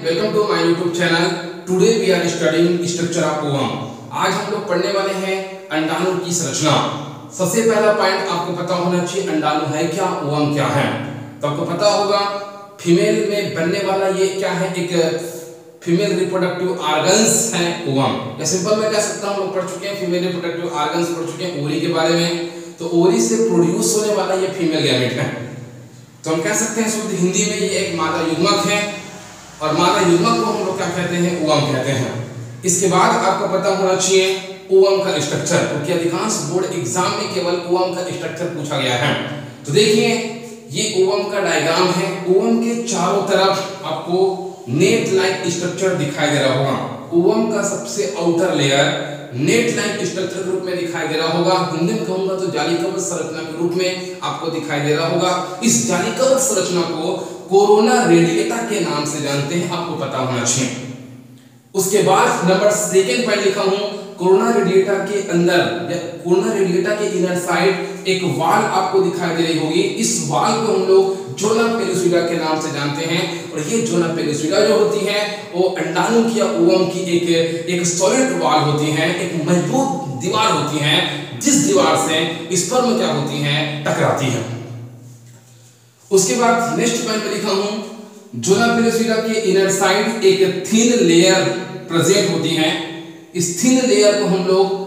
Welcome to my YouTube channel. Today we are studying structure of ovum. आज हम लोग पढ़ने वाले हैं अंडाणु की संरचना। सबसे पहला पॉइंट आपको पता होना चाहिए, अंडाणु है क्या, ओवम क्या है। तो आपको पता होगा फीमेल में बनने वाला ये क्या है, एक फीमेल रिप्रोडक्टिव ऑर्गन्स है ओवम। या सिंपल मैं कह सकता हूँ, लोग पढ़ चुके हैं फीमेल रिप्रोडक्टिव ऑर्गन्स, पढ़ चुके हैं ओवरी के बारे में। तो ओवरी से प्रोड्यूस होने वाला ये फीमेल गैमेट है। तो हम कह सकते हैं शुद्ध हिंदी में ये एक मादा युग्मक है, और मादा युग्मक को हम लोग क्या कहते हैं, ओवम कहते हैं। इसके बाद आपको पता होना चाहिए ओवम का स्ट्रक्चर, क्योंकि अधिकांश बोर्ड एग्जाम में केवल ओवम का स्ट्रक्चर पूछा गया है। तो देखिए ये ओवम का डायग्राम है। ओवम के चारों तरफ आपको नेट लाइक स्ट्रक्चर दिखाई दे रहा होगा। ओवम का सबसे outer layer net like structure के रूप में दिखाई दे रहा होगा। हिंदी में कहूंगा तो जालीकवच संरचना के रूप में आपको दिखाई दे रहा होगा। इस जालीकवच संरचना को कोरोना रेडिएटा के नाम से जानते हैं, आपको पता होना चाहिए। उसके बाद नंबर सेकंड पॉइंट लिखा हूं, कोरोना रेडिएटा के अंदर या कोरोना रेडिएटा के इनर साइड एक वाल आपको दिखाई दे रही होगी। इस वाल को हम लोग जोना पेलुसिडा के नाम से जानते हैं। और ये जोना पेलुसिडा जो होती है वो अंडाणु की या ओवम की एक सॉलिड वाल होती है, एक मजबूत दीवार होती है, जिस दीवार से स्पर्म क्या होती है, टकराती है। उसके बाद नेक्स्ट पॉइंट पे लिखा हूं, जोना पेलुसिडा के इनर साइड एक थिन लेयर प्रेजेंट होती है। इस थिन लेयर को हम लोग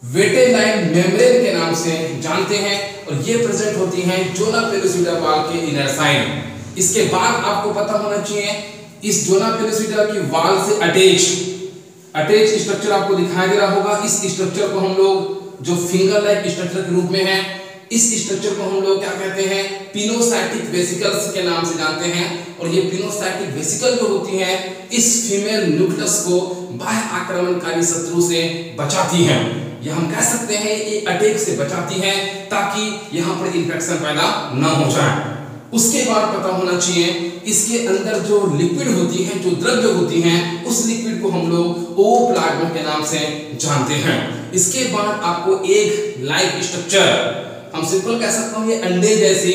वेटेलाइन मेम्ब्रेन के नाम से जानते हैं, और ये प्रेजेंट होती हैं जोना पेलुसिडा वाल के इनर साइड। इसके बाद आपको पता होना चाहिए इस जोना पेलुसिडा की वाल से अटैच स्ट्रक्चर आपको दिखाई दे रहा होगा। इस स्ट्रक्चर को हम लोग जो फिंगर लाइक स्ट्रक्चर के रूप में है, इस स्ट्रक्चर को हम लोग क्या कहते हैं, पिनोसाइटिक वेसिकल्स के नाम से जानते हैं। और ये पिनोसाइटिक वेसिकल जो होती है इस फीमेल न्यूक्लियस को बाह्य आक्रमणकारी शत्रु से बचाती है, या हम कह सकते हैं ये अटैक से बचाती है, ताकि यहाँ पर इंफेक्शन पैदा न हो जाए। उसके बाद पता होना चाहिए इसके अंदर जो लिक्विड होती है, जो द्रव्य होती है, उस लिक्विड को हम लोग ओप्लाज्मा के नाम से जानते हैं। इसके बाद आपको एक लाइक स्ट्रक्चर, हम सिंपल कह सकता हूं ये अंडे जैसी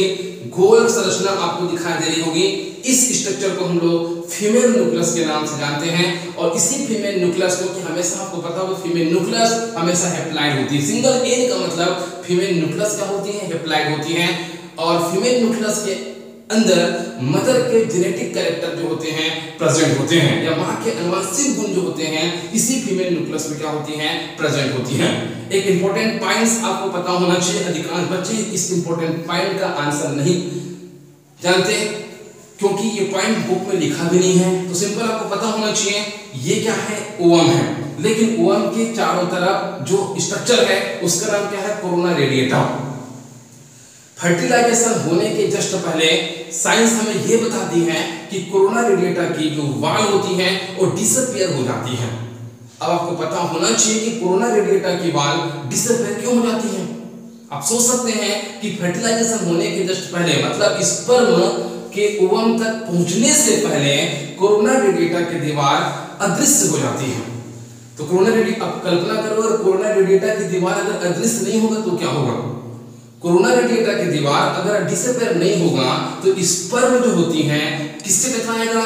गोल संरचना आपको दिखाई दे रही होगी। इस स्ट्रक्चर को हम लोग फीमेल न्यूक्लियस के नाम से जानते हैं। और इसी फीमेल न्यूक्लियस को, कि हमेशा आपको पता होगा फीमेल न्यूक्लियस हमेशा हैप्लॉइड होती है। सिंगल एन का मतलब फीमेल न्यूक्लियस क्या होती है, हैप्लॉइड होती है। और फीमेल न्यूक्लियस के अंदर मदर के जेनेटिक कैरेक्टर जो होते हैं प्रेजेंट होते हैं, या मां के आनुवंशिक गुण जो होते हैं इसी फीमेल न्यूक्लियस में क्या होती हैं, प्रेजेंट होती हैं। एक इंपॉर्टेंट पॉइंट्स आपको पता होना चाहिए। अधिकांश बच्चे इस इंपॉर्टेंट पॉइंट का आंसर नहीं जानते, क्योंकि ये पॉइंट बुक में लिखा भी नहीं है। तो सिंपल आपको पता होना चाहिए ये क्या है, ओवम है। लेकिन ओवम के चारों तरफ जो स्ट्रक्चर है उसका नाम क्या है, कोरोना रेडिएटा। फर्टिलाइजेशन होने के जस्ट पहले साइंस हमें यह बताती है कि कोरोना रेडिएटा की जो वाल होती है वो डिसअपीयर हो जाती है। अब आपको पता होना चाहिए कि कोरोना रेडिएटा की वाल डिसअपीयर क्यों हो जाती है। आप सोच सकते हैं कि फर्टिलाइजेशन होने के जस्ट पहले, मतलब स्पर्म के ओवम तक पहुंचने से पहले कोरोना रेडिएटा की दीवार अदृश्य हो जाती है। तो कोरोना रेडिएटा, अब कल्पना करो अगर कोरोना रेडिएटा की दीवार अगर अदृश्य नहीं होगा तो क्या होगा। कोरोना रेडिएटा की दीवार अगर डिसअपीयर नहीं होगा तो स्पर्म जो होती है किससे टकराएगा,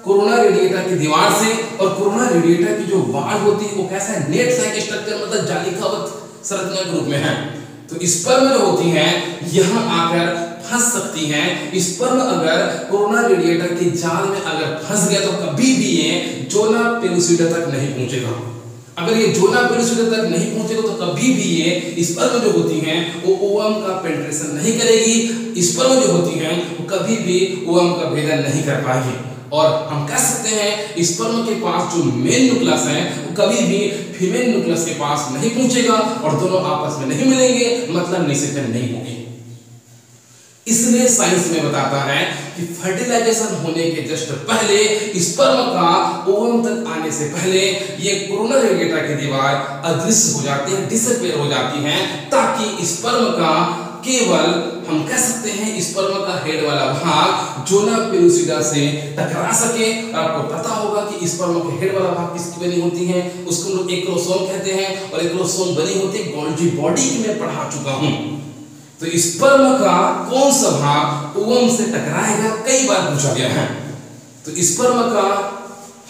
कोरोना रेडिएटा की दीवार से। और कोरोना रेडिएटा की जो वाल होती है वो कैसा है, नेट लाइक स्ट्रक्चर, मतलब जालीकवच संरचना के रूप में है। तो स्पर्म जो होती है यहां आकर फंस सकती है। स्पर्म अगर कोरोना रेडिएटा के जाल में अगर फंस गया तो कभी भी ये जोना पेलुसिडा तक नहीं पहुंचेगा। अगर ये जोना पेलुसिडा तक नहीं पहुंचेगा तो कभी भी ये स्पर्म जो होती हैं वो ओवम का पेनिट्रेशन नहीं करेगी। स्पर्म जो होती हैं वो कभी भी ओवम का भेदन नहीं कर पाएगी। और हम कह सकते हैं स्पर्म के पास जो मेल न्यूक्लियस है वो कभी भी फीमेल न्यूक्लियस के पास नहीं पहुंचेगा, और दोनों आपस में नहीं मिलेंगे, मतलब निषेचन नहीं होगी। इसलिए साइंस में बताता है कि फर्टिलाइजेशन होने के जस्ट पहले स्पर्म का ओवम तक आने से पहले ये कोरोना रेडिएटा की दीवार अदृश्य हो जाती है, डिसअपीयर हो जाती है, ताकि स्पर्म का केवल हम कह सकते हैं स्पर्म का हेड वाला भाग जोना पेलुसिडा से टकरा सके। और आपको पता होगा कि स्पर्म के हेड वाला भाग किसकी बनी होती है, उसको हम लोग एक्रोसोम कहते हैं। और एक्रोसोम बनी होती है गोल्जी बॉडी की मैं पढ़ा चुका हूं। तो स्पर्म का कौन सा भाग ओवम से टकराएगा कई बार पूछा गया है। तो स्पर्म का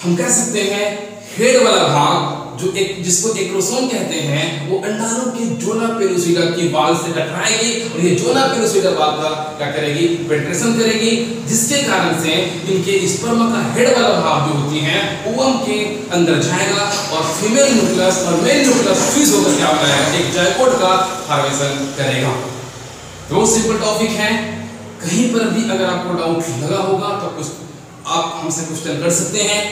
हम कह सकते हैं हेड वाला भाग जो जिसको एक्रोसोम कहते हैं, वो अंडाणु के जोना पेलुसिडा की वाल से टकराएगी और ये जोना पेलुसिडा वाल का क्या करेगी, पेनिट्रेशन करेगी, जिसके कारण से इनके स्पर्म का हेड वाला भाग जो होती है ओवम के अंदर जाएगा और फीमेल न्यूक्लियस और मेल न्यूक्लियस फ्यूज होकर क्या होता है, एक जायगोट का फॉर्मेशन करेगा। बहुत सिंपल टॉपिक है, कहीं पर भी अगर आपको डाउट लगा होगा तो कुछ आप हमसे क्वेश्चन कर सकते हैं।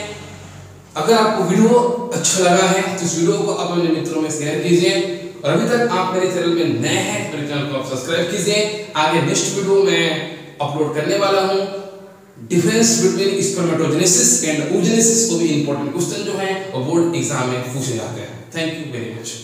अगर आपको वीडियो अच्छा लगा है तो इस वीडियो को आप अपने मित्रों में शेयर कीजिए और अभी तक आप मेरे चैनल में नए हैं तो मेरे चैनल को आप सब्सक्राइब कीजिए। आगे नेक्स्ट वीडियो में अपलोड करने वाला हूं difference between spermatogenesis and oogenesis, वो भी इंपॉर्टेंट क्वेश्चन जो है और बोर्ड एग्जाम में पूछे जाते हैं। Thank you very much.